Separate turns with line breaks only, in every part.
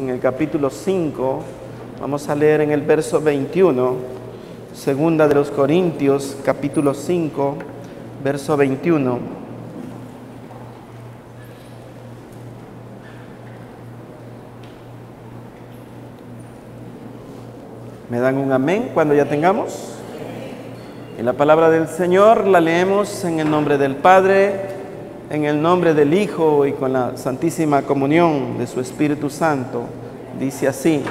En el capítulo 5, vamos a leer en el verso 21, segunda de los Corintios, capítulo 5, verso 21. ¿Me dan un amén cuando ya tengamos? Y la palabra del Señor la leemos en el nombre del Padre, en el nombre del Hijo y con la santísima comunión de su Espíritu Santo. Dice así: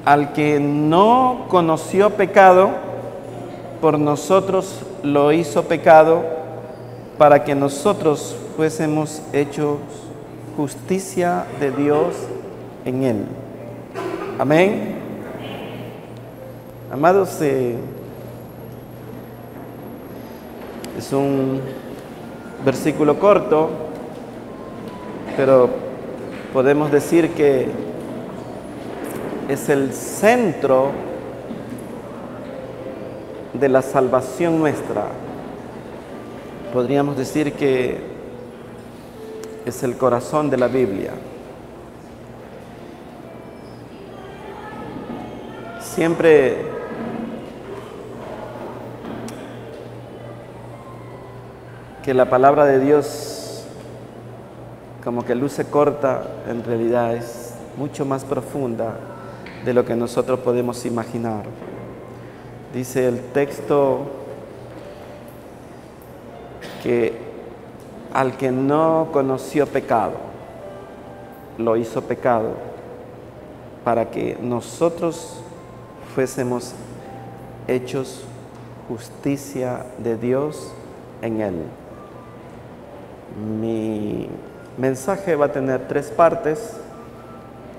al que no conoció pecado, por nosotros lo hizo pecado, para que nosotros fuésemos hechos justicia de Dios en él. Amén. Amados, es un versículo corto, pero podemos decir que es el centro de la salvación nuestra. Podríamos decir que es el corazón de la Biblia. Siempre que la palabra de Dios como que luce corta, en realidad es mucho más profunda de lo que nosotros podemos imaginar. Dice el texto que al que no conoció pecado, lo hizo pecado, para que nosotros fuésemos hechos justicia de Dios en él. Mi mensaje va a tener tres partes.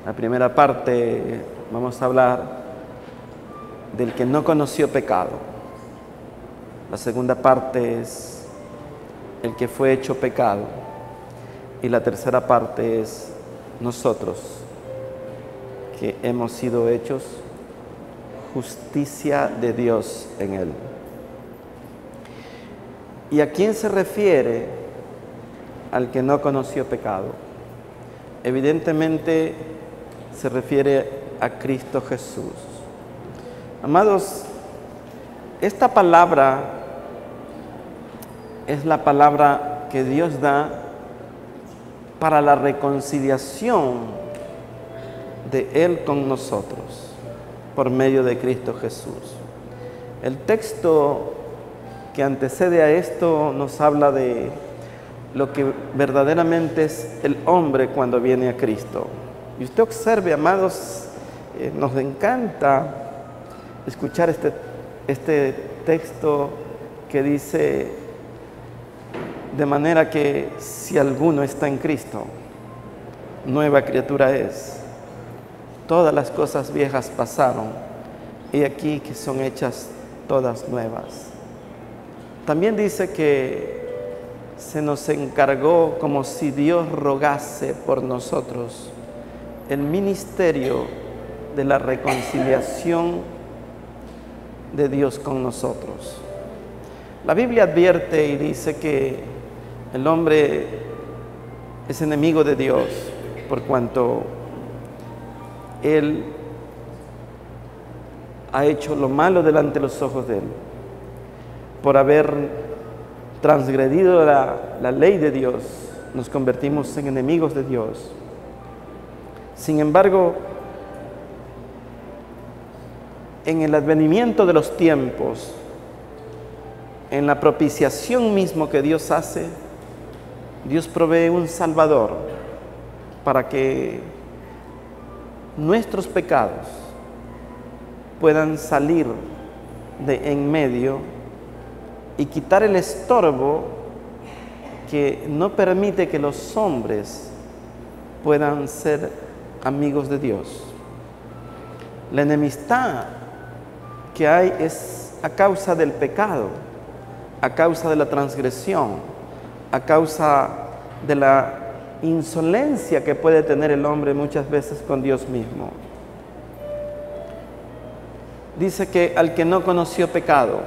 La primera parte vamos a hablar del que no conoció pecado. La segunda parte es el que fue hecho pecado. Y la tercera parte es nosotros, que hemos sido hechos justicia de Dios en él. ¿Y a quién se refiere al que no conoció pecado? Evidentemente se refiere a Cristo Jesús. Amados, esta palabra es la palabra que Dios da para la reconciliación de Él con nosotros por medio de Cristo Jesús. El texto que antecede a esto nos habla de lo que verdaderamente es el hombre cuando viene a Cristo. Y usted observe, amados, nos encanta escuchar este texto que dice: de manera que si alguno está en Cristo, nueva criatura es. Todas las cosas viejas pasaron, y aquí que son hechas todas nuevas. También dice que se nos encargó, como si Dios rogase por nosotros, el ministerio de la reconciliación de Dios con nosotros. La Biblia advierte y dice que el hombre es enemigo de Dios por cuanto él ha hecho lo malo delante de los ojos de él, por haber transgredido la ley de Dios. Nos convertimos en enemigos de Dios. Sin embargo, en el advenimiento de los tiempos, en la propiciación mismo que Dios hace, Dios provee un Salvador para que nuestros pecados puedan salir de en medio y quitar el estorbo que no permite que los hombres puedan ser amigos de Dios. La enemistad que hay es a causa del pecado, a causa de la transgresión, a causa de la insolencia que puede tener el hombre muchas veces con Dios mismo. Dice que al que no conoció pecado,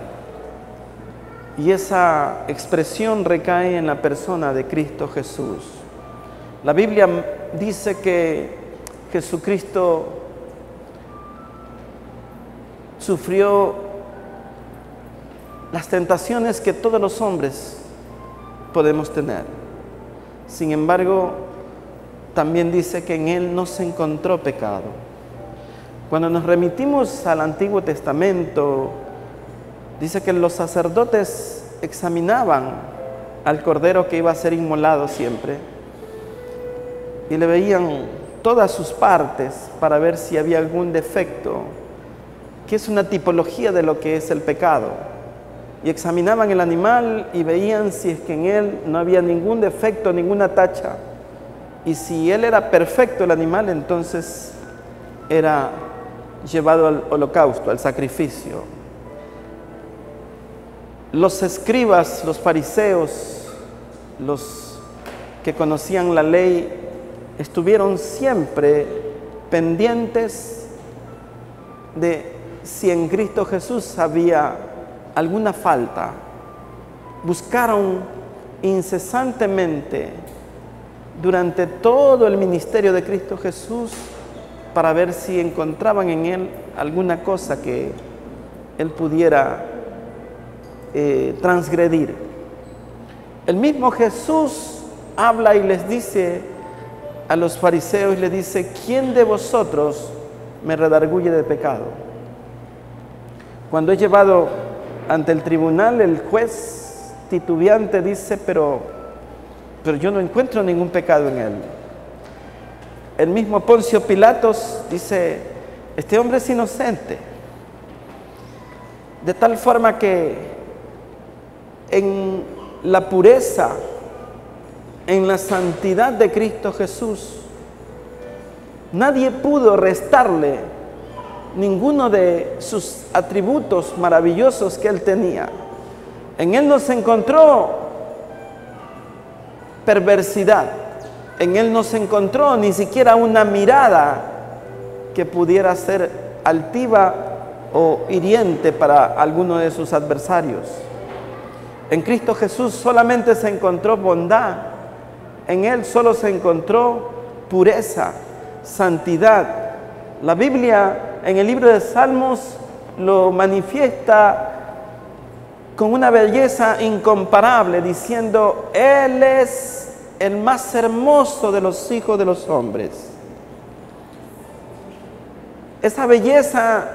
y esa expresión recae en la persona de Cristo Jesús. La Biblia dice que Jesucristo sufrió las tentaciones que todos los hombres podemos tener. Sin embargo, también dice que en Él no se encontró pecado. Cuando nos remitimos al Antiguo Testamento, dice que los sacerdotes examinaban al cordero que iba a ser inmolado siempre y le veían todas sus partes para ver si había algún defecto, que es una tipología de lo que es el pecado. Y examinaban el animal y veían si es que en él no había ningún defecto, ninguna tacha. Y si él era perfecto, el animal, entonces era llevado al holocausto, al sacrificio. Los escribas, los fariseos, los que conocían la ley, estuvieron siempre pendientes de si en Cristo Jesús había alguna falta. Buscaron incesantemente durante todo el ministerio de Cristo Jesús para ver si encontraban en Él alguna cosa que Él pudiera transgredir. El mismo Jesús habla y les dice a los fariseos, le dice: ¿quién de vosotros me redarguye de pecado? Cuando es llevado ante el tribunal, el juez titubeante dice: pero yo no encuentro ningún pecado en él. El mismo Poncio Pilatos dice: este hombre es inocente. De tal forma que en la pureza, en la santidad de Cristo Jesús, nadie pudo restarle ninguno de sus atributos maravillosos que Él tenía. En Él no se encontró perversidad, en Él no se encontró ni siquiera una mirada que pudiera ser altiva o hiriente para alguno de sus adversarios. En Cristo Jesús solamente se encontró bondad, en Él solo se encontró pureza, santidad. La Biblia en el libro de Salmos lo manifiesta con una belleza incomparable, diciendo: Él es el más hermoso de los hijos de los hombres. Esa belleza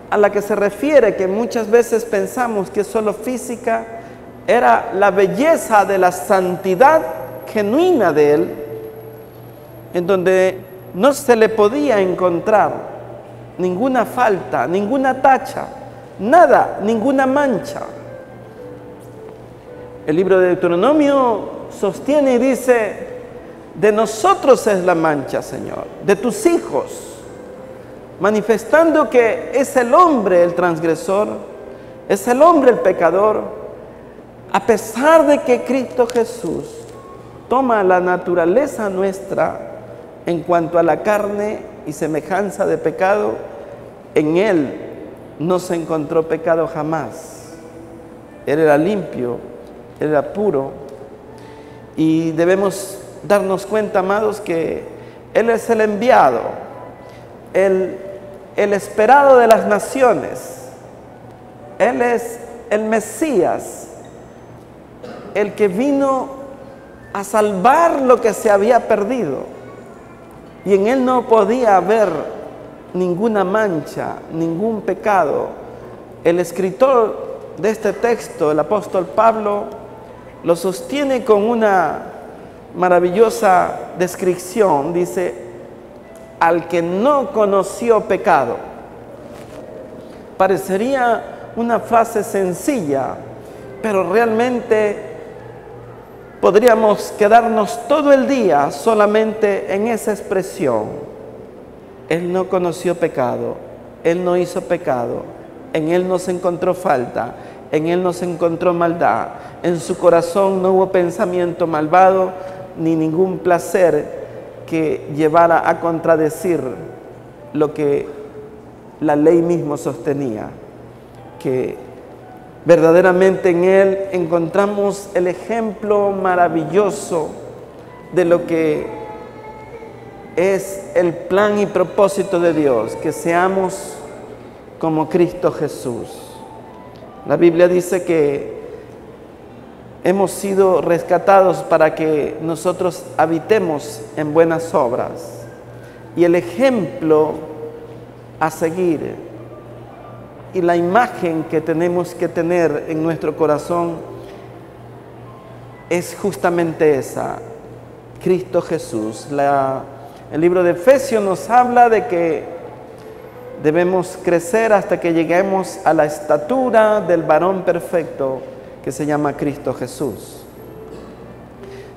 a la que se refiere, que muchas veces pensamos que es solo física, era la belleza de la santidad genuina de Él, en donde no se le podía encontrar ninguna falta, ninguna tacha, nada, ninguna mancha. El libro de Deuteronomio sostiene y dice: de nosotros es la mancha, Señor, de tus hijos, manifestando que es el hombre el transgresor, es el hombre el pecador, a pesar de que Cristo Jesús toma la naturaleza nuestra en cuanto a la carne y semejanza de pecado. En Él no se encontró pecado jamás. Él era limpio, Él era puro. Y debemos darnos cuenta, amados, que Él es el enviado, el esperado de las naciones. Él es el Mesías, el que vino a salvar lo que se había perdido. Y en Él no podía haber ninguna mancha, ningún pecado. El escritor de este texto, el apóstol Pablo, lo sostiene con una maravillosa descripción. Dice: al que no conoció pecado. Parecería una frase sencilla, pero realmente podríamos quedarnos todo el día solamente en esa expresión. Él no conoció pecado, Él no hizo pecado, en Él no se encontró falta, en Él no se encontró maldad, en su corazón no hubo pensamiento malvado, ni ningún placer que llevara a contradecir lo que la ley mismo sostenía, que verdaderamente en Él encontramos el ejemplo maravilloso de lo que es el plan y propósito de Dios, que seamos como Cristo Jesús. La Biblia dice que hemos sido rescatados para que nosotros habitemos en buenas obras. Y el ejemplo a seguir y la imagen que tenemos que tener en nuestro corazón es justamente esa, Cristo Jesús. El libro de Efesios nos habla de que debemos crecer hasta que lleguemos a la estatura del varón perfecto que se llama Cristo Jesús.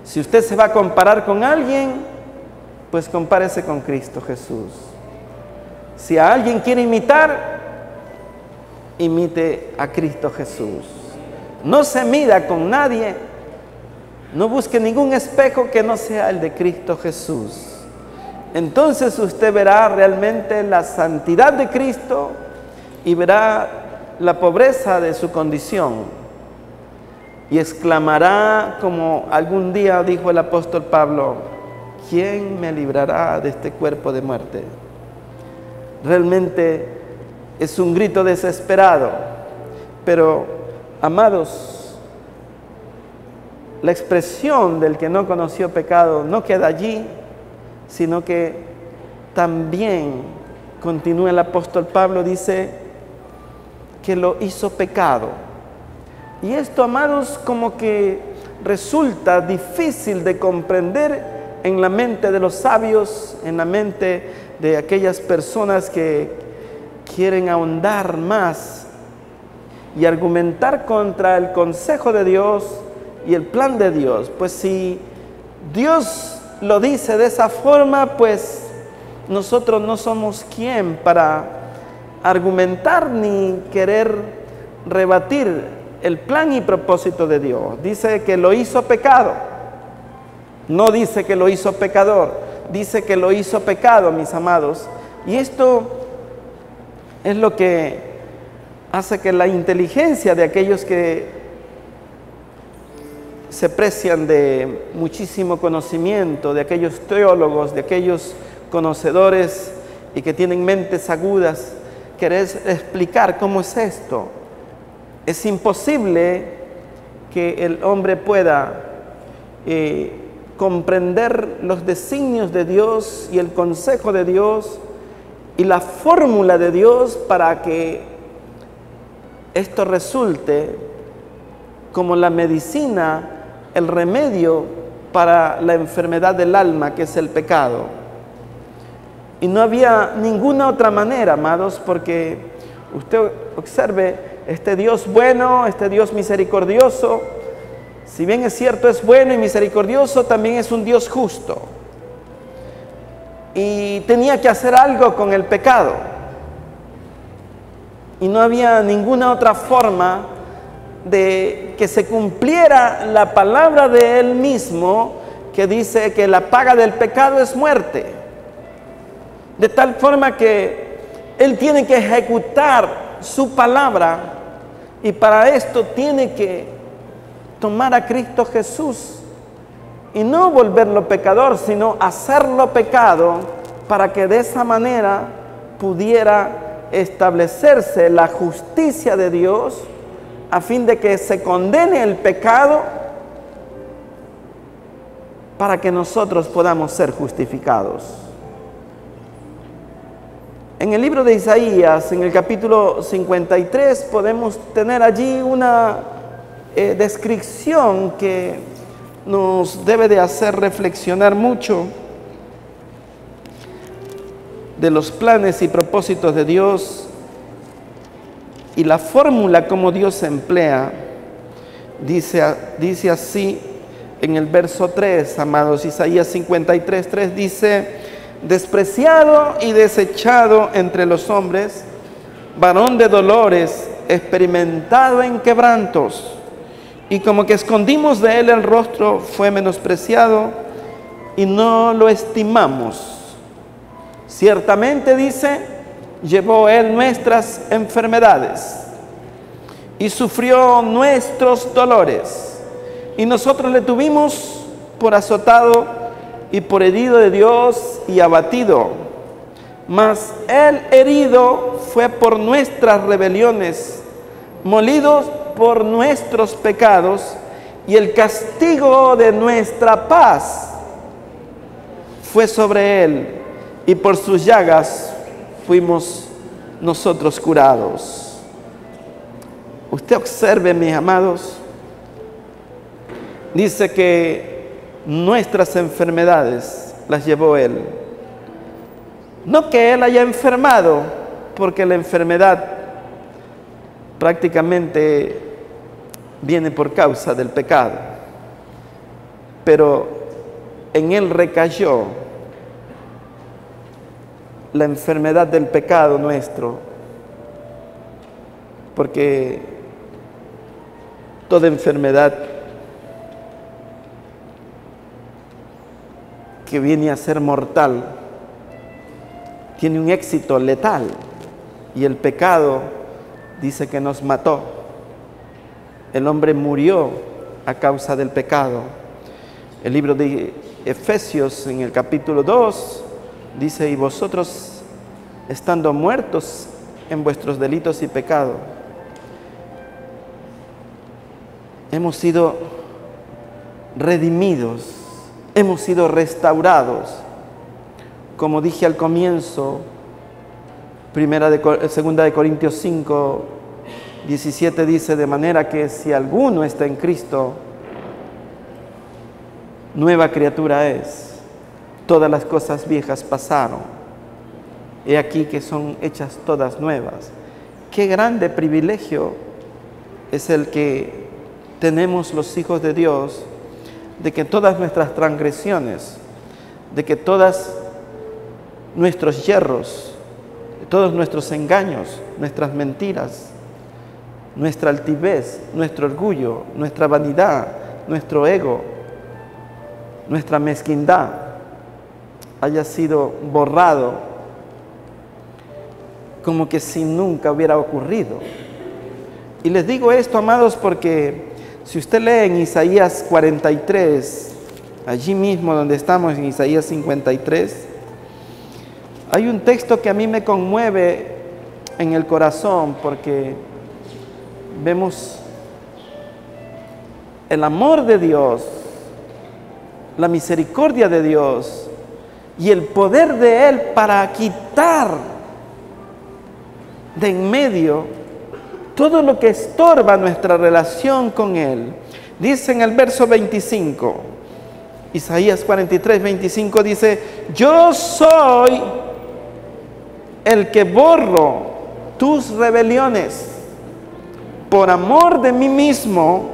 Si usted se va a comparar con alguien, pues compárese con Cristo Jesús. Si a alguien quiere imitar, imite a Cristo Jesús. No se mida con nadie, no busque ningún espejo que no sea el de Cristo Jesús. Entonces usted verá realmente la santidad de Cristo y verá la pobreza de su condición. Y exclamará, como algún día dijo el apóstol Pablo: ¿quién me librará de este cuerpo de muerte? Realmente es un grito desesperado. Pero, amados, la expresión del que no conoció pecado no queda allí, sino que también, continúa el apóstol Pablo, dice que lo hizo pecado. Y esto, amados, como que resulta difícil de comprender en la mente de los sabios, en la mente de aquellas personas que quieren ahondar más y argumentar contra el consejo de Dios y el plan de Dios. Pues si Dios lo dice de esa forma, pues nosotros no somos quien para argumentar ni querer rebatir el plan y propósito de Dios. Dice que lo hizo pecado. No dice que lo hizo pecador. Dice que lo hizo pecado, mis amados. Y esto es lo que hace que la inteligencia de aquellos que se precian de muchísimo conocimiento, de aquellos teólogos, de aquellos conocedores y que tienen mentes agudas, querer explicar cómo es esto. Es imposible que el hombre pueda comprender los designios de Dios y el consejo de Dios y la fórmula de Dios para que esto resulte como la medicina, el remedio para la enfermedad del alma, que es el pecado. Y no había ninguna otra manera, amados, porque usted observe, este Dios bueno, este Dios misericordioso, si bien es cierto es bueno y misericordioso, también es un Dios justo. Y tenía que hacer algo con el pecado. Y no había ninguna otra forma de que se cumpliera la palabra de Él mismo, que dice que la paga del pecado es muerte. De tal forma que Él tiene que ejecutar su palabra, y para esto tiene que tomar a Cristo Jesús y no volverlo pecador, sino hacerlo pecado, para que de esa manera pudiera establecerse la justicia de Dios, a fin de que se condene el pecado para que nosotros podamos ser justificados. En el libro de Isaías, en el capítulo 53, podemos tener allí una descripción que nos debe de hacer reflexionar mucho de los planes y propósitos de Dios y la fórmula como Dios emplea. Dice así en el verso 3, amados, Isaías 53, 3 dice: despreciado y desechado entre los hombres, varón de dolores, experimentado en quebrantos, y como que escondimos de él el rostro, fue menospreciado y no lo estimamos. Ciertamente, dice, llevó él nuestras enfermedades y sufrió nuestros dolores, y nosotros le tuvimos por azotado y por herido de Dios y abatido. Mas Él herido fue por nuestras rebeliones, molido por nuestros pecados, y el castigo de nuestra paz fue sobre Él, y por sus llagas fuimos nosotros curados. Usted observe, mis amados, dice que nuestras enfermedades las llevó Él. No que Él haya enfermado, porque la enfermedad prácticamente viene por causa del pecado, pero en Él recayó la enfermedad del pecado nuestro, porque toda enfermedad que viene a ser mortal tiene un éxito letal, y el pecado dice que nos mató. El hombre murió a causa del pecado. El libro de Efesios en el capítulo 2 dice: y vosotros, estando muertos en vuestros delitos y pecados, hemos sido redimidos, hemos sido restaurados. Como dije al comienzo, 2 de Corintios 5, 17 dice: de manera que si alguno está en Cristo, nueva criatura es. Todas las cosas viejas pasaron, he aquí que son hechas todas nuevas. Qué grande privilegio es el que tenemos los hijos de Dios, de que todas nuestras transgresiones, de que todos nuestros yerros, todos nuestros engaños, nuestras mentiras, nuestra altivez, nuestro orgullo, nuestra vanidad, nuestro ego, nuestra mezquindad, haya sido borrado como que si nunca hubiera ocurrido. Y les digo esto, amados, porque si usted lee en Isaías 43, allí mismo donde estamos, en Isaías 53, hay un texto que a mí me conmueve en el corazón, porque vemos el amor de Dios, la misericordia de Dios y el poder de Él para quitar de en medio todo lo que estorba nuestra relación con Él. Dice en el verso 25, Isaías 43, 25 dice: yo soy el que borro tus rebeliones por amor de mí mismo,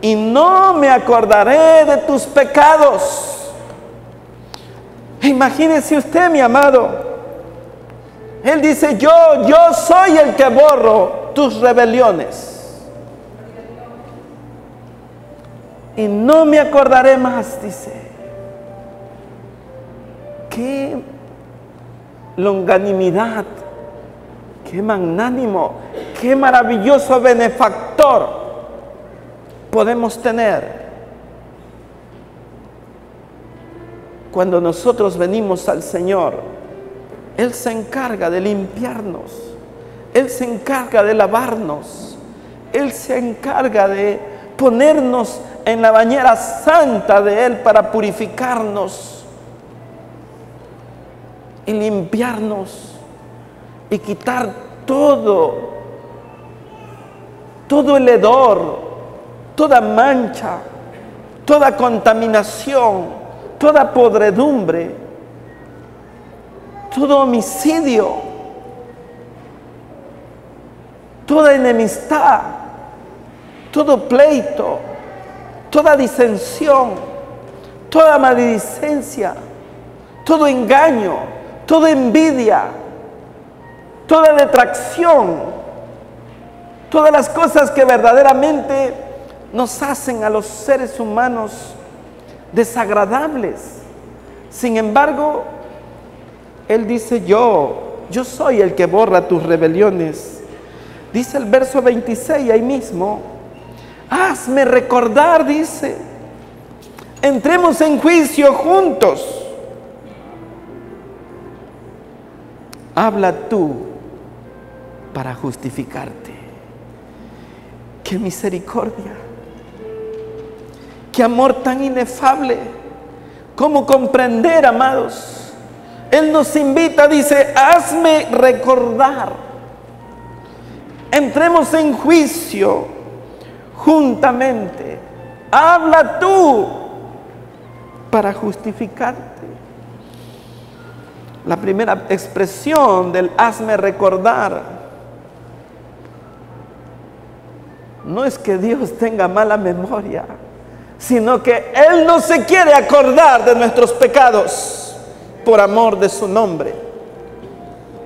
y no me acordaré de tus pecados. Imagínese usted, mi amado, Él dice: yo soy el que borro tus rebeliones, y no me acordaré más, dice. Qué longanimidad, qué magnánimo, qué maravilloso benefactor podemos tener cuando nosotros venimos al Señor. Él se encarga de limpiarnos, Él se encarga de lavarnos, Él se encarga de ponernos en la bañera santa de Él para purificarnos y limpiarnos y quitar todo el hedor, toda mancha, toda contaminación, toda podredumbre, todo homicidio, toda enemistad, todo pleito, toda disensión, toda maledicencia, todo engaño, toda envidia, toda detracción, todas las cosas que verdaderamente nos hacen a los seres humanos desagradables. Sin embargo, Él dice: yo soy el que borra tus rebeliones. Dice el verso 26 ahí mismo: hazme recordar, dice, Entremos en juicio juntos. Habla tú para justificarte. ¡Qué misericordia! ¡Qué amor tan inefable! ¿Cómo comprender, amados? Él nos invita, dice, hazme recordar. Entremos en juicio juntamente. Habla tú para justificarte. La primera expresión del hazme recordar no es que Dios tenga mala memoria, sino que Él no se quiere acordar de nuestros pecados por amor de su nombre.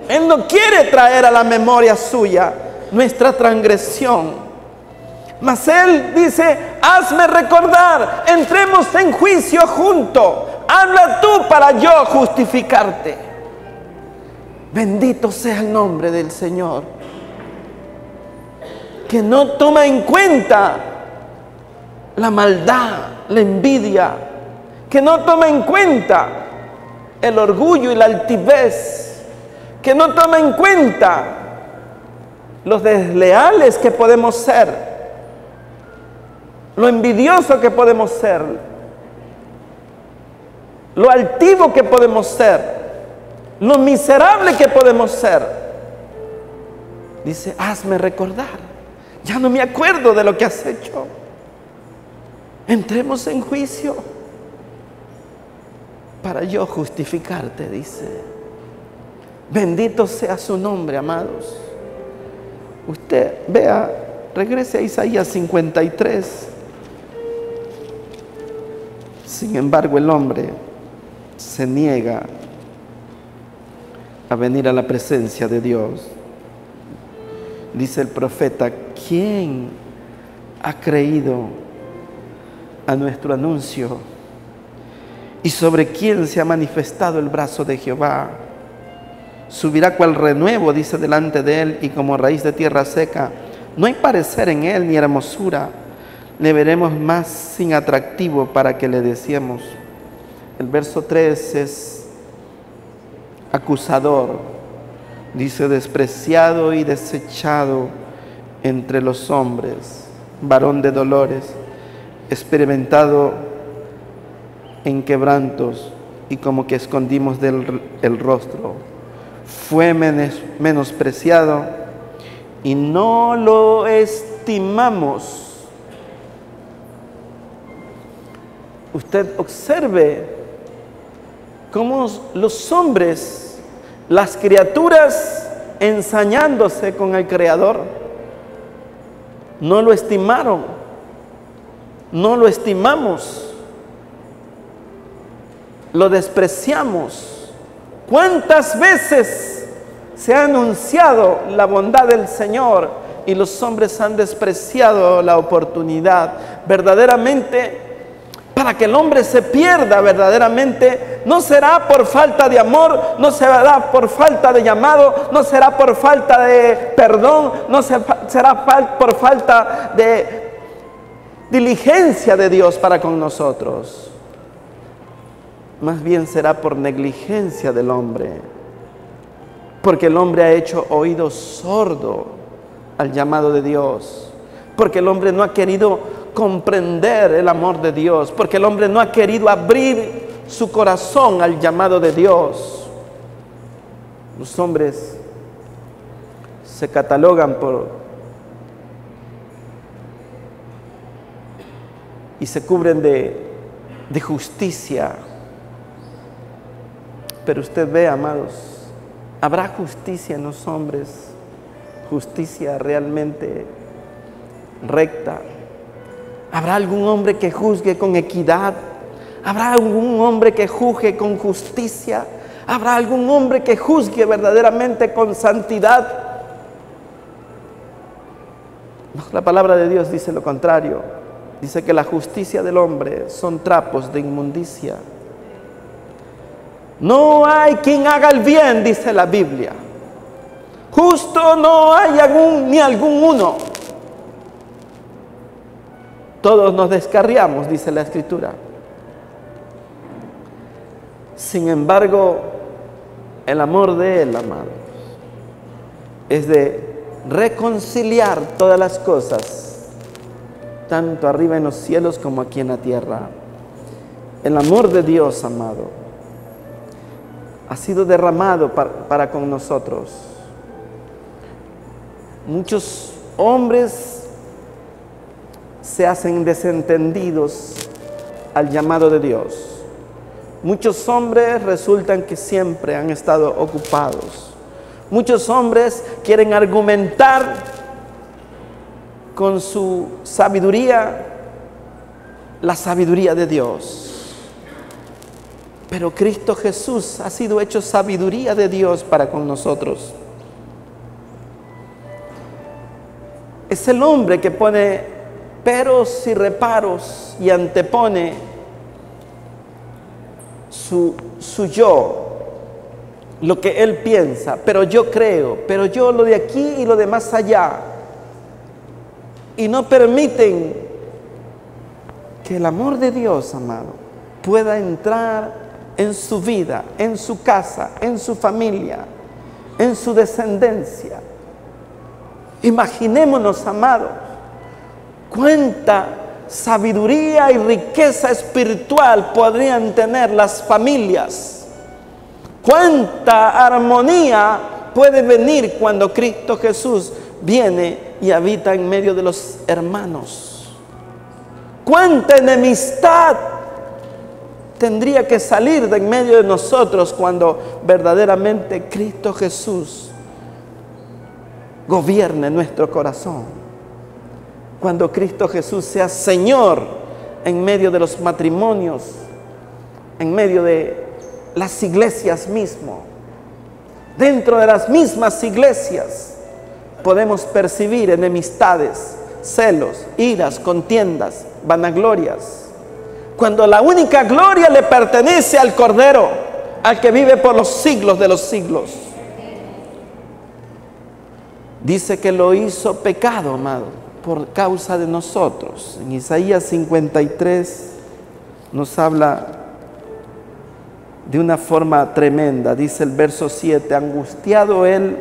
Él no quiere traer a la memoria suya nuestra transgresión. Mas Él dice, hazme recordar, entremos en juicio juntos. Habla tú para yo justificarte. Bendito sea el nombre del Señor, que no toma en cuenta la maldad, la envidia, que no toma en cuenta el orgullo y la altivez, que no toma en cuenta los desleales que podemos ser, lo envidioso que podemos ser, lo altivo que podemos ser, lo miserable que podemos ser. Dice, hazme recordar. Ya no me acuerdo de lo que has hecho. Entremos en juicio para yo justificarte, dice. Bendito sea su nombre, amados. Usted vea, regrese a Isaías 53. Sin embargo, el hombre se niega a venir a la presencia de Dios. Dice el profeta, ¿quién ha creído a nuestro anuncio? ¿Y sobre quién se ha manifestado el brazo de Jehová? Subirá cual renuevo, dice, delante de él, y como raíz de tierra seca. No hay parecer en él ni hermosura. Le veremos más sin atractivo para que le deseemos. El verso 3 es acusador. Dice, despreciado y desechado entre los hombres, varón de dolores, experimentado en quebrantos, y como que escondimos el rostro. Fue menospreciado y no lo estimamos. Usted observe cómo los hombres, las criaturas, ensañándose con el Creador, no lo estimaron, no lo estimamos, lo despreciamos. ¿Cuántas veces se ha anunciado la bondad del Señor y los hombres han despreciado la oportunidad? Verdaderamente, para que el hombre se pierda verdaderamente, no será por falta de amor, no será por falta de llamado, no será por falta de perdón, no será por falta de diligencia de Dios para con nosotros. Más bien será por negligencia del hombre, porque el hombre ha hecho oído sordo al llamado de Dios, porque el hombre no ha querido comprender el amor de Dios, porque el hombre no ha querido abrir su corazón al llamado de Dios. Los hombres se catalogan y se cubren de justicia. Pero usted ve, amados, ¿habrá justicia en los hombres? Justicia realmente recta. ¿Habrá algún hombre que juzgue con equidad? ¿Habrá algún hombre que juzgue con justicia? ¿Habrá algún hombre que juzgue verdaderamente con santidad? No, la palabra de Dios dice lo contrario. Dice que la justicia del hombre son trapos de inmundicia. No hay quien haga el bien, dice la Biblia. Justo no hay ni algún uno. Todos nos descarriamos, dice la Escritura. Sin embargo, el amor de Él, amados, es de reconciliar todas las cosas, tanto arriba en los cielos como aquí en la tierra. El amor de Dios, amado, ha sido derramado para con nosotros. Muchos hombres se hacen desentendidos al llamado de Dios. Muchos hombres resultan que siempre han estado ocupados. Muchos hombres quieren argumentar con su sabiduría, la sabiduría de Dios. Pero Cristo Jesús ha sido hecho sabiduría de Dios para con nosotros. Es el hombre que pone peros y reparos y antepone su yo, lo que él piensa, pero yo creo, pero yo lo de aquí y lo de más allá. Y no permiten que el amor de Dios, amado, pueda entrar en su vida, en su casa, en su familia, en su descendencia. Imaginémonos, amados, cuánta sabiduría y riqueza espiritual podrían tener las familias. Cuánta armonía puede venir cuando Cristo Jesús viene y habita en medio de los hermanos. Cuánta enemistad tendría que salir de en medio de nosotros cuando verdaderamente Cristo Jesús gobierne nuestro corazón. Cuando Cristo Jesús sea Señor en medio de los matrimonios, en medio de las iglesias mismo. Dentro de las mismas iglesias podemos percibir enemistades, celos, iras, contiendas, vanaglorias. Cuando la única gloria le pertenece al Cordero, al que vive por los siglos de los siglos. Dice que lo hizo pecado, amado, por causa de nosotros. En Isaías 53 nos habla de una forma tremenda. Dice el verso 7: angustiado él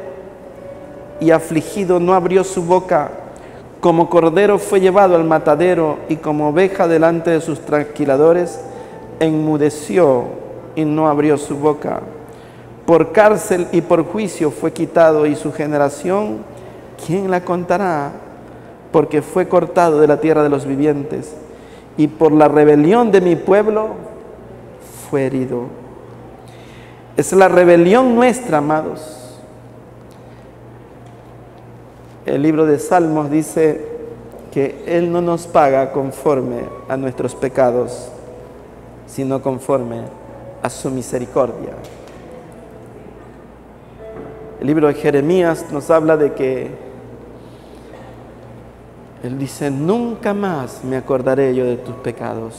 y afligido no abrió su boca, como cordero fue llevado al matadero, y como oveja delante de sus trasquiladores, enmudeció y no abrió su boca. Por cárcel y por juicio fue quitado, y su generación, ¿quién la contará? Porque fue cortado de la tierra de los vivientes, y por la rebelión de mi pueblo fue herido. Es la rebelión nuestra, amados. El libro de Salmos dice que Él no nos paga conforme a nuestros pecados, sino conforme a su misericordia. El libro de Jeremías nos habla de que Él dice: nunca más me acordaré yo de tus pecados.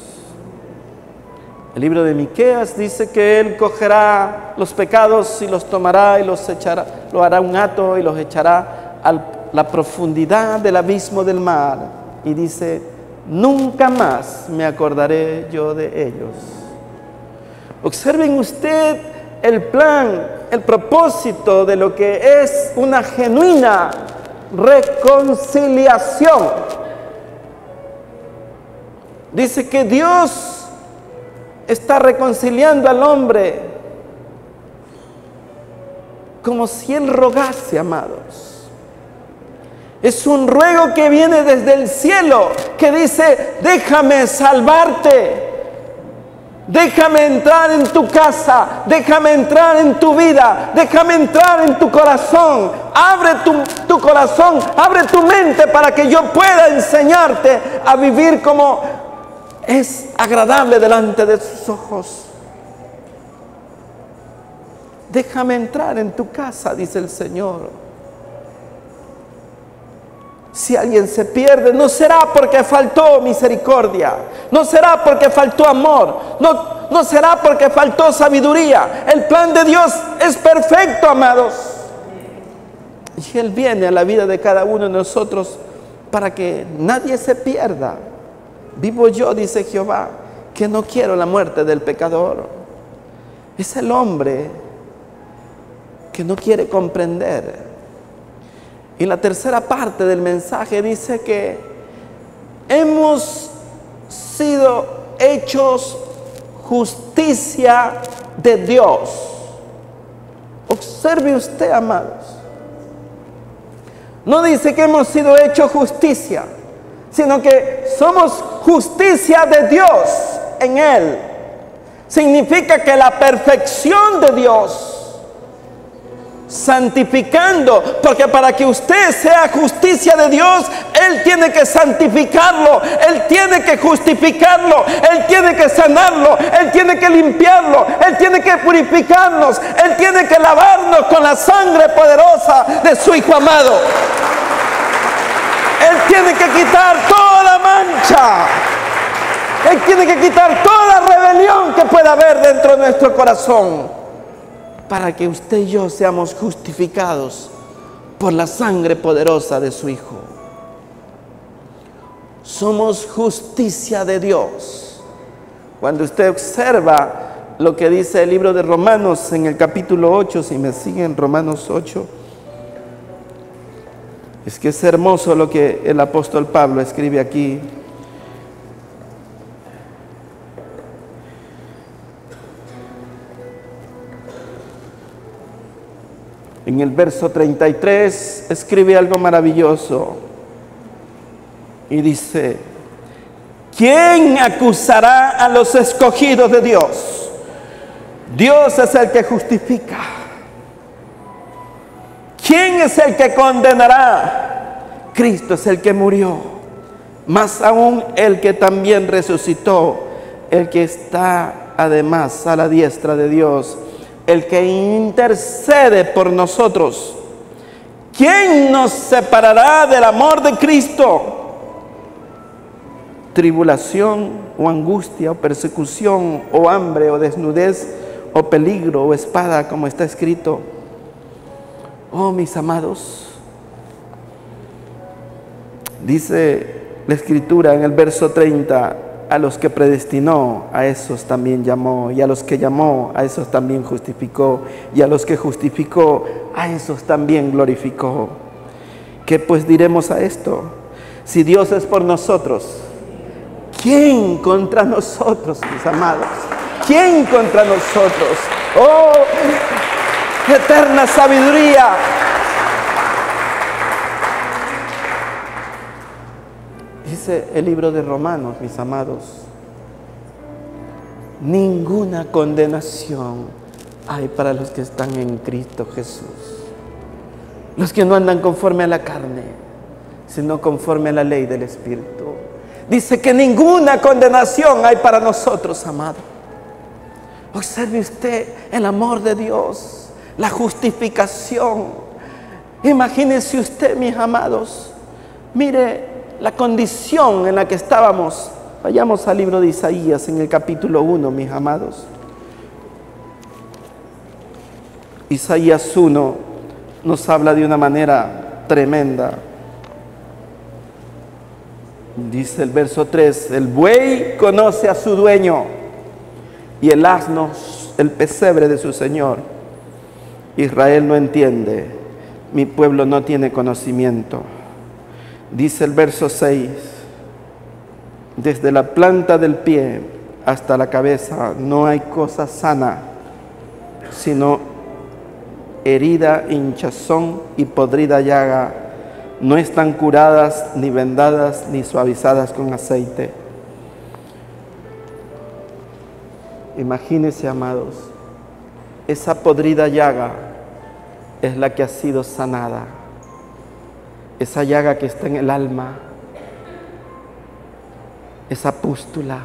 El libro de Miqueas dice que Él cogerá los pecados y los tomará y los echará, lo hará un hato y los echará a la profundidad del abismo del mar. Y dice: nunca más me acordaré yo de ellos. Observen usted el plan, el propósito de lo que es una genuina reconciliación. Dice que Dios está reconciliando al hombre como si Él rogase, amados. Es un ruego que viene desde el cielo, que dice: déjame salvarte. Déjame entrar en tu casa, déjame entrar en tu vida, déjame entrar en tu corazón. Abre tu corazón, abre tu mente para que yo pueda enseñarte a vivir como es agradable delante de sus ojos. Déjame entrar en tu casa, dice el Señor. Si alguien se pierde, no será porque faltó misericordia, no será porque faltó amor, no será porque faltó sabiduría. El plan de Dios es perfecto, amados. Y Él viene a la vida de cada uno de nosotros para que nadie se pierda. Vivo yo, dice Jehová, que no quiero la muerte del pecador. Es el hombre que no quiere comprender. Y la tercera parte del mensaje dice que hemos sido hechos justicia de Dios. Observe usted, amados. No dice que hemos sido hechos justicia, sino que somos justicia de Dios en Él. Significa que la perfección de Dios, santificando, porque para que usted sea justicia de Dios, Él tiene que santificarlo, Él tiene que justificarlo, Él tiene que sanarlo, Él tiene que limpiarlo, Él tiene que purificarnos, Él tiene que lavarnos con la sangre poderosa de su Hijo amado. Él tiene que quitar toda mancha, Él tiene que quitar toda rebelión que pueda haber dentro de nuestro corazón, para que usted y yo seamos justificados por la sangre poderosa de su Hijo. Somos justicia de Dios. Cuando usted observa lo que dice el libro de Romanos en el capítulo 8, si me siguen, Romanos 8, es que es hermoso lo que el apóstol Pablo escribe aquí. En el verso 33 escribe algo maravilloso y dice: ¿quién acusará a los escogidos de Dios? Dios es el que justifica. ¿Quién es el que condenará? Cristo es el que murió, más aún el que también resucitó, el que está además a la diestra de Dios, el que intercede por nosotros. ¿Quién nos separará del amor de Cristo? Tribulación o angustia o persecución o hambre o desnudez o peligro o espada, como está escrito. Oh, mis amados, dice la Escritura en el verso 30: a los que predestinó, a esos también llamó, y a los que llamó, a esos también justificó, y a los que justificó, a esos también glorificó. ¿Qué pues diremos a esto? Si Dios es por nosotros, ¿quién contra nosotros, mis amados? ¿Quién contra nosotros? ¡Oh, eterna sabiduría! Dice el libro de Romanos, mis amados: ninguna condenación hay para los que están en Cristo Jesús, los que no andan conforme a la carne, sino conforme a la ley del Espíritu. Dice que ninguna condenación hay para nosotros, amado. Observe usted el amor de Dios, la justificación. Imagínese usted, mis amados, mire la condición en la que estábamos. Vayamos al libro de Isaías en el capítulo 1, mis amados. Isaías 1 nos habla de una manera tremenda. Dice el verso 3: el buey conoce a su dueño y el asno el pesebre de su señor. Israel no entiende, mi pueblo no tiene conocimiento. Dice el verso 6: desde la planta del pie hasta la cabeza no hay cosa sana, sino herida, hinchazón y podrida llaga. No están curadas, ni vendadas, ni suavizadas con aceite. Imagínense, amados, esa podrida llaga es la que ha sido sanada. Esa llaga que está en el alma, esa pústula,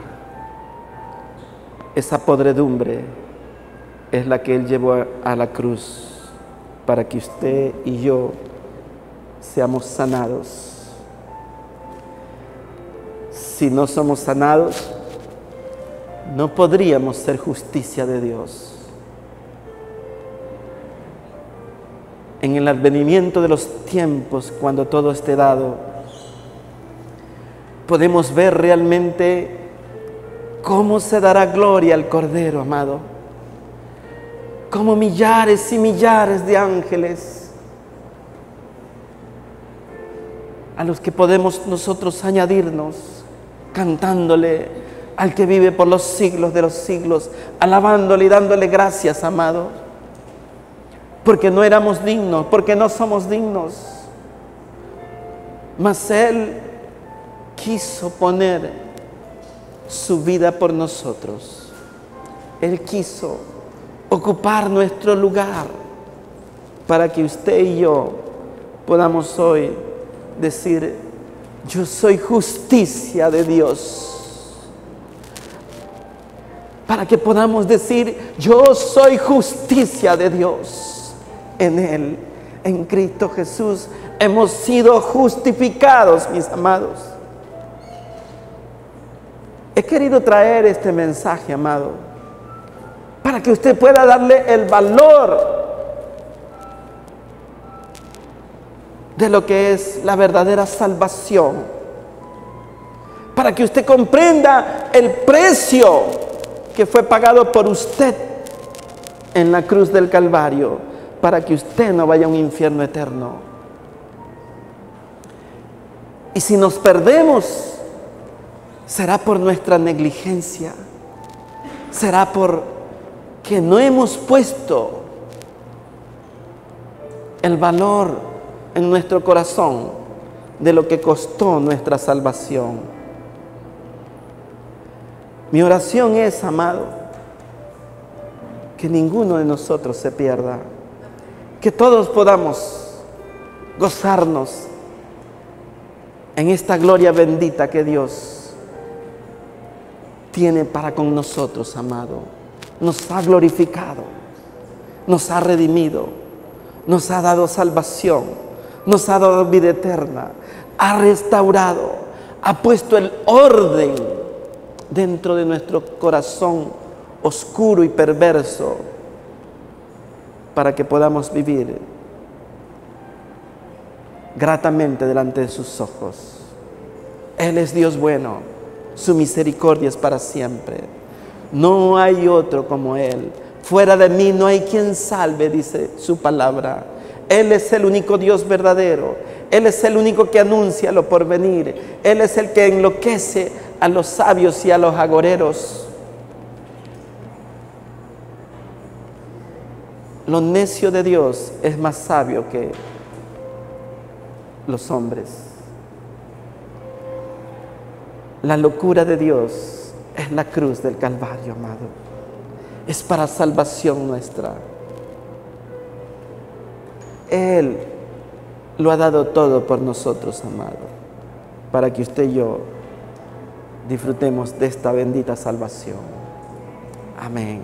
esa podredumbre, es la que Él llevó a la cruz para que usted y yo seamos sanados. Si no somos sanados, no podríamos ser justicia de Dios. En el advenimiento de los tiempos, cuando todo esté dado, podemos ver realmente cómo se dará gloria al Cordero, amado. como millares y millares de ángeles a los que podemos nosotros añadirnos cantándole al que vive por los siglos de los siglos, alabándole y dándole gracias, amados, porque no éramos dignos, porque no somos dignos, mas Él quiso poner su vida por nosotros. Él quiso ocupar nuestro lugar para que usted y yo podamos hoy decir: yo soy justicia de Dios. Para que podamos decir: yo soy justicia de Dios. En Él, en Cristo Jesús, hemos sido justificados, mis amados. He querido traer este mensaje, amado, para que usted pueda darle el valor de lo que es la verdadera salvación, para que usted comprenda el precio que fue pagado por usted en la cruz del Calvario, para que usted no vaya a un infierno eterno. Y si nos perdemos, será por nuestra negligencia, será porque no hemos puesto el valor en nuestro corazón de lo que costó nuestra salvación. Mi oración es, amado, que ninguno de nosotros se pierda, que todos podamos gozarnos en esta gloria bendita que Dios tiene para con nosotros, amado. Nos ha glorificado, nos ha redimido, nos ha dado salvación, nos ha dado vida eterna, ha restaurado, ha puesto el orden dentro de nuestro corazón oscuro y perverso para que podamos vivir gratamente delante de sus ojos. Él es Dios bueno, su misericordia es para siempre. No hay otro como Él. Fuera de mí no hay quien salve, dice su palabra. Él es el único Dios verdadero. Él es el único que anuncia lo porvenir. Él es el que enloquece a los sabios y a los agoreros. Lo necio de Dios es más sabio que los hombres. La locura de Dios es la cruz del Calvario, amado. Es para salvación nuestra. Él lo ha dado todo por nosotros, amado, para que usted y yo disfrutemos de esta bendita salvación. Amén.